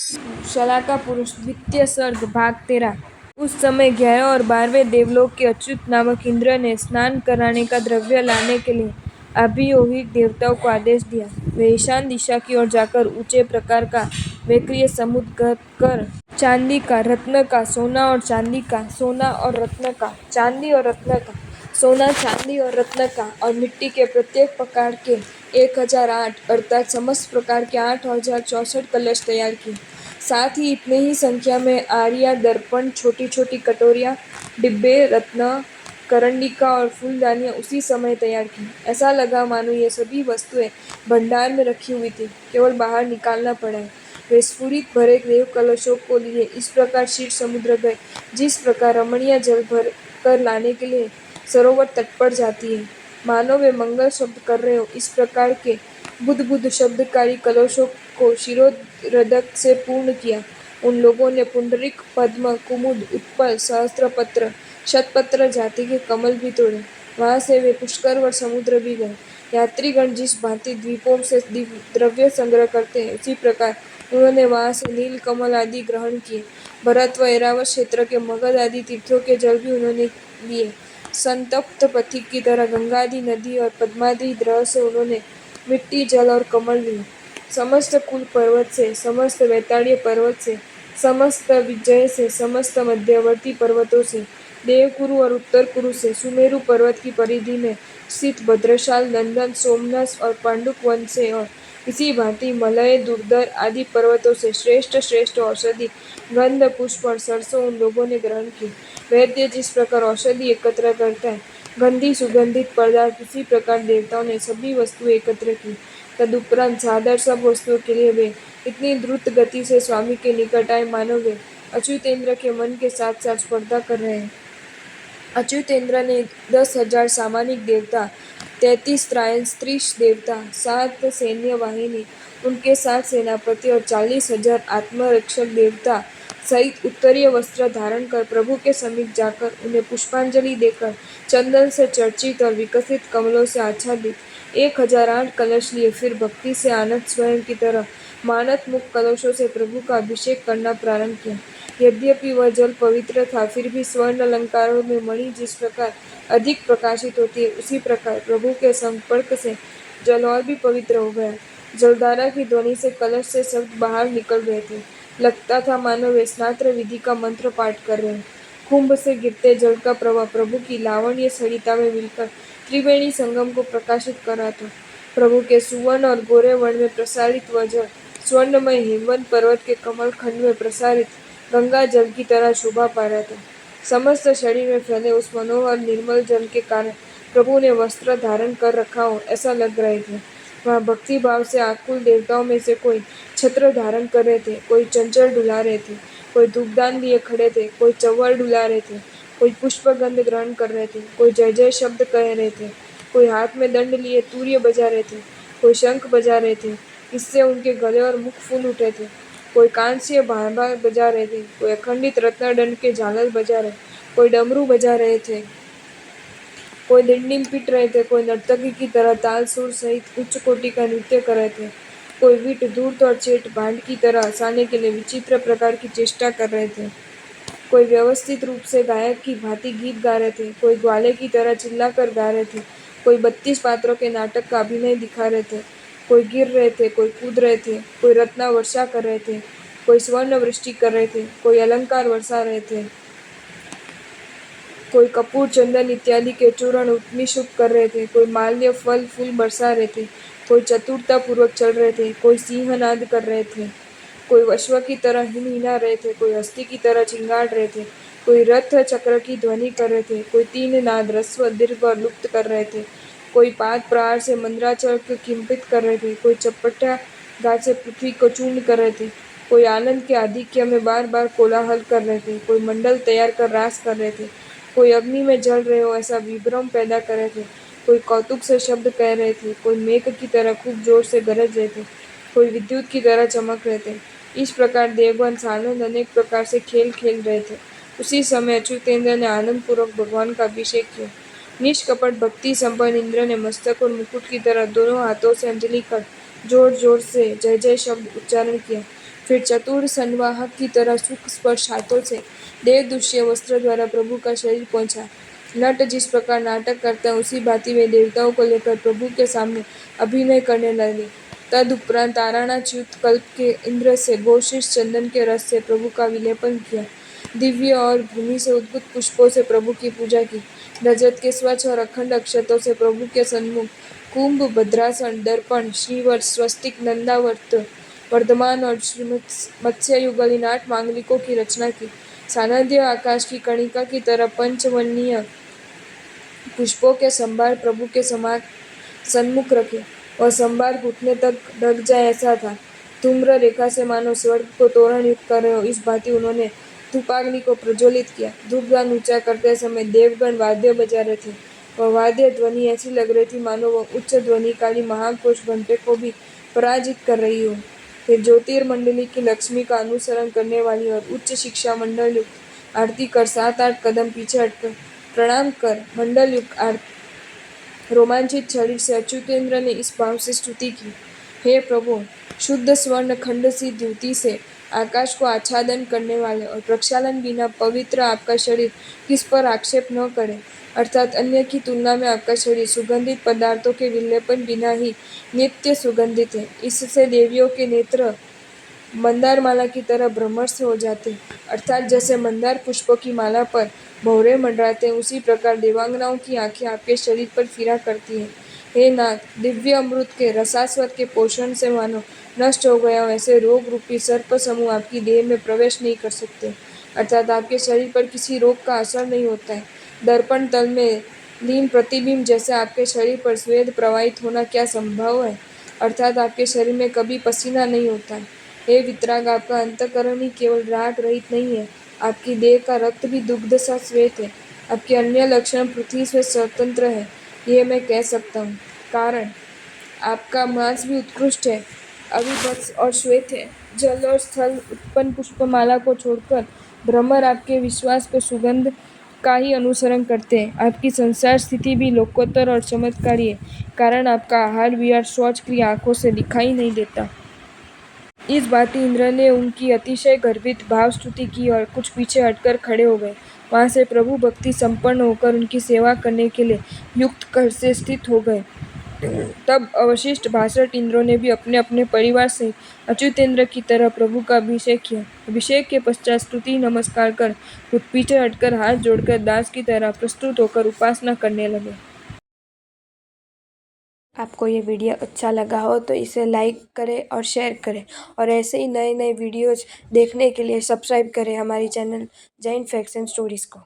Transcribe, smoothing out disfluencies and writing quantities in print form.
शलाका पुरुष द्वितीय सर्ग भाग 13। उस समय 11 और 12वें देवलोक के अच्युत नामक इंद्र ने स्नान कराने का द्रव्य लाने के लिए अभियोहिक देवताओं को आदेश दिया। वे ईशान दिशा की ओर जाकर ऊंचे प्रकार का वैक्रिय समुद्र कर चांदी का, रत्न का, सोना और चांदी का, सोना और रत्न का, चांदी और रत्न का, सोना, चांदी और रत्न का और मिट्टी के प्रत्येक प्रकार के 1008 अर्थात समस्त प्रकार के 8064 कलश तैयार किए। साथ ही इतने ही संख्या में आरिया, दर्पण, छोटी छोटी कटोरियाँ, डिब्बे, रत्न, करंडिका और फूलदानियाँ उसी समय तैयार की। ऐसा लगा मानो ये सभी वस्तुएं भंडार में रखी हुई थी, केवल बाहर निकालना पड़ा है। वे स्फुरित भरे देव कलशों को लिए इस प्रकार क्षीर समुद्र गए, जिस प्रकार रमणीय जल भर कर लाने के लिए सरोवर तट पर जाती है, मानो वे मंगल शब्द कर रहे हो। इस प्रकार के बुद्ध शब्दकारी कलशों को शिरोरधक से पूर्ण किया। उन लोगों ने पुंडरीक, पद्म, कुमुद, उत्पल, सहस्त्रपत्र, शतपत्र जाति के कमल भी तोड़े। वहां से वे पुष्कर व समुद्र भी गए। यात्रीगण जिस भांति द्वीपों से द्रव्य संग्रह करते हैं, उसी प्रकार उन्होंने वहां से नील कमल आदि ग्रहण किए। भरत व ऐरावत क्षेत्र के मगध आदि तीर्थों के जल भी उन्होंने लिए। संतप्त पथिक की तरह गंगादि नदी और पद्मादि द्रव से उन्होंने मिट्टी, जल और कमल लिए। समस्त कुल पर्वत से, समस्त वैताड़ीय पर्वत से, समस्त विजय से, समस्त मध्यवर्ती पर्वतों से, देवकुरु और उत्तर कुरु से, सुमेरु पर्वत की परिधि में स्थित भद्रशाल, नंदन, सोमनाथ और पांडुक वन से और इसी भांति मलय, दुर्धर आदि पर्वतों से श्रेष्ठ श्रेष्ठ औषधि, गंध, पुष्प और सरसों उन लोगों ने ग्रहण की। वैद्य जिस प्रकार औषधि एकत्र करता है, गंधी सुगंधित पदार्थ, उसी प्रकार देवताओं ने सभी वस्तुएं एकत्र की। तदुपरांत सादर सब वस्तुओं के लिए वे इतनी द्रुत गति से स्वामी के निकट आए मानो वे अच्युतेंद्र के मन के साथ साथ स्पर्धा कर रहे हैं। अच्युतेंद्र ने 10,000 सामानिक देवता, 33 त्रायन स्त्री देवता, 7 सैन्य वाहिनी, उनके 7 सेनापति और 40,000 आत्मरक्षक देवता सहित उत्तरीय वस्त्र धारण कर प्रभु के समीप जाकर उन्हें पुष्पांजलि देकर चंदन से चर्चित और विकसित कमलों से आच्छादित 1008 कलश लिए। फिर भक्ति से आनंद स्वयं की तरह मानत मुख कलशों से प्रभु का अभिषेक करना प्रारंभ किया। यद्यपि वह जल पवित्र था, फिर भी स्वर्ण अलंकारों में मणि जिस प्रकार अधिक प्रकाशित होती है, उसी प्रकार प्रभु के संपर्क से जल और भी पवित्र हो गया। जलधारा की ध्वनि से कलश से शब्द बाहर निकल रहे थे। लगता था मानो वे स्नात्र विधि का मंत्र पाठ कर रहे हैं। कुंभ से गिरते जल का प्रवाह प्रभु की लावण्य सरिता में मिलकर त्रिवेणी संगम को प्रकाशित कर रहा था। प्रभु के सुवर्ण और गोरे वर्ण में प्रसारित वह जल स्वर्णमय हेमवंत पर्वत के कमल खंड में प्रसारित गंगा जल की तरह शोभा पा रहा था। समस्त शरीर में फैले उस मनोहर निर्मल जल के कारण प्रभु ने वस्त्र धारण कर रखा हो ऐसा लग रहे थे। वहाँ भक्ति भाव से आकुल देवताओं में से कोई छत्र धारण कर रहे थे, कोई चंचल डुला रहे थे, कोई धूपदान लिए खड़े थे, कोई चव्वड़ डुला रहे थे, कोई पुष्पगंध ग्रहण कर रहे थे, कोई जय जय शब्द कह रहे थे, कोई हाथ में दंड लिए तूर्य बजा रहे थे, कोई शंख बजा रहे थे, इससे उनके गले और मुख फूल उठे थे, कोई कांस्य भांभा बजा रहे थे, कोई अखंडित रत्नदंड के झालर बजा रहे, कोई डमरू बजा रहे थे, कोई डिंडिम पीट रहे थे, कोई नर्तकी की तरह ताल सुर सहित उच्च कोटि का नृत्य कर रहे थे, कोई विट, धूर्त और चेट भांड की तरह हंसाने के लिए विचित्र प्रकार की चेष्टा कर रहे थे, कोई व्यवस्थित रूप से गायक की भांति गीत गा रहे थे, कोई ग्वाले की तरह चिल्लाकर गा रहे थे, कोई 32 पात्रों के नाटक का अभिनय दिखा रहे थे, कोई गिर रहे थे, कोई कूद रहे थे, कोई रत्ना वर्षा कर रहे थे, कोई स्वर्ण वृष्टि कर रहे थे, कोई अलंकार वर्षा रहे थे, कोई कपूर, चंदन इत्यादि के चूर्ण उपनिषुप कर रहे थे, कोई माल्य, फल, फूल बरसा रहे थे, कोई चतुरता पूर्वक चल रहे थे, कोई सिंहनाद कर रहे थे, कोई अश्व की तरह हिनहिना रहे थे, कोई हस्ती की तरह चिंगाड़ रहे थे, कोई रथ चक्र की ध्वनि कर रहे थे, कोई तीन नाद ह्रस्व, दीर्घ और लुप्त कर रहे थे, कोई पाद प्रहार से मंद्राचल को किंपित कर रहे थे, कोई चपटा घात से पृथ्वी को चूर्ण कर रहे थे, कोई आनंद के आधिक्य में बार बार कोलाहल कर रहे थे, कोई मंडल तैयार कर रास कर रहे थे, कोई अग्नि में जल रहे हो ऐसा विभ्रम पैदा कर रहे थे, कोई कौतुक से शब्द कह रहे थे, कोई मेघ की तरह खूब जोर से गरज रहे थे, कोई विद्युत की तरह चमक रहे थे। इस प्रकार देवगण सानंद अनेक प्रकार से खेल खेल रहे थे। उसी समय अच्युतेंद्र ने आनंद पूर्वक भगवान का अभिषेक किया। निष्कपट भक्ति संपन्न इंद्र ने मस्तक और मुकुट की तरह दोनों हाथों से अंजलि कर जोर जोर से जय जय शब्द उच्चारण किया। फिर चतुर संवाहक की तरह सुख स्पर्श हाथों से देवदूषीय वस्त्र द्वारा प्रभु का शरीर पहुंचा। नट जिस प्रकार नाटक करता है उसी भांति वे देवताओं को लेकर प्रभु के सामने अभिनय करने लगे। तदुपरांत ताराणाच्युत कल्प के इंद्र से गोशीष चंदन के रस से प्रभु का विलेपन किया। दिव्य और भूमि से उद्भूत पुष्पों से प्रभु की पूजा की। रजत के स्वच्छ और अखंड अक्षतों से प्रभु के सन्मुख कुंभ, भद्रासन, दर्पण, श्रीवत्स, स्वस्तिक, नंदावर्त, वर्धमान और मत्स्य युगलिन 8 मांगलिकों की रचना की। सानध्य आकाश की कणिका की तरह पंचवर्णीय पुष्पों के संभार प्रभु के सन्मुख रखे। वह संभार घुटने तक ढक जाए ऐसा था। धूम्र रेखा से मानो स्वर्ग को तोरण युक्त कर रहे हो, इस भांति उन्होंने धूपाग्नि को प्रज्वलित किया। धूपदान ऊंचा करते समय देवगण वाद्य बजा रहे थे। वह वाद्य ध्वनि ऐसी लग रही थी मानो वह उच्च ध्वनिकाली महाघोष घंटे को भी पराजित कर रही हो। फिर ज्योतिर्मंडली की लक्ष्मी का अनुसरण करने वाली और उच्च शिक्षा मंडल युक्त आरती कर 7-8 कदम पीछे हटकर प्रणाम कर मंडल युक्त रोमांचित शरीर से अच्युतेंद्र ने इस भाव से स्तुति की। हे प्रभु, शुद्ध स्वर्ण खंड सी द्युति से आकाश को आच्छादन करने वाले और प्रक्षालन बिना पवित्र आपका शरीर किस पर आक्षेप न करे, अर्थात अन्य की तुलना में आपका शरीर सुगंधित पदार्थों के विलेपन बिना ही नित्य सुगंधित है। इससे देवियों के नेत्र मंदार माला की तरह भ्रमर से हो जाते, अर्थात जैसे मंदार पुष्पों की माला पर भौरे मंडराते हैं, उसी प्रकार देवांगनाओं की आंखें आपके शरीर पर फिरा करती हैं। हे नाथ, दिव्य अमृत के रसास्वाद के पोषण से मानो नष्ट हो गया हो ऐसे रोग रूपी सर्प समूह आपकी देह में प्रवेश नहीं कर सकते, अर्थात आपके शरीर पर किसी रोग का असर नहीं होता है। दर्पण तल में लीन प्रतिबिंब जैसे आपके शरीर पर स्वेद प्रवाहित होना क्या संभव है, अर्थात आपके शरीर में कभी पसीना नहीं होता है। हे वितराग, आपका अंतःकरण ही केवल राग रहित नहीं है, आपकी देह का रक्त भी दुग्ध सा श्वेत है। आपके अन्य लक्षण पृथ्वी से स्वतंत्र है, ये मैं कह सकता हूँ। कारण, आपका मांस भी उत्कृष्ट है, अविभत्स और श्वेत है। जल और स्थल उत्पन्न पुष्पमाला को छोड़कर भ्रमर आपके विश्वास पे सुगंध का ही अनुसरण करते हैं। आपकी संसार स्थिति भी लोकोत्तर और चमत्कारी है, कारण आपका आहार विहार शौच क्रिया आंखों से दिखाई नहीं देता। इस भांति इंद्र ने उनकी अतिशय गर्भित भाव स्तुति की और कुछ पीछे हटकर खड़े हो गए। वहां से प्रभु भक्ति संपन्न होकर उनकी सेवा करने के लिए युक्त कर से स्थित हो गए। तब अवशिष्ट 62 इंद्रों ने भी अपने अपने परिवार से अच्युतेंद्र की तरह प्रभु का अभिषेक किया। अभिषेक के पश्चात स्तुति नमस्कार कर कुछ पीछे हटकर हाथ जोड़कर दास की तरह प्रस्तुत होकर उपासना करने लगे। आपको ये वीडियो अच्छा लगा हो तो इसे लाइक करें और शेयर करें, और ऐसे ही नए नए वीडियोज देखने के लिए सब्सक्राइब करें हमारी channel Jain facts and stories को।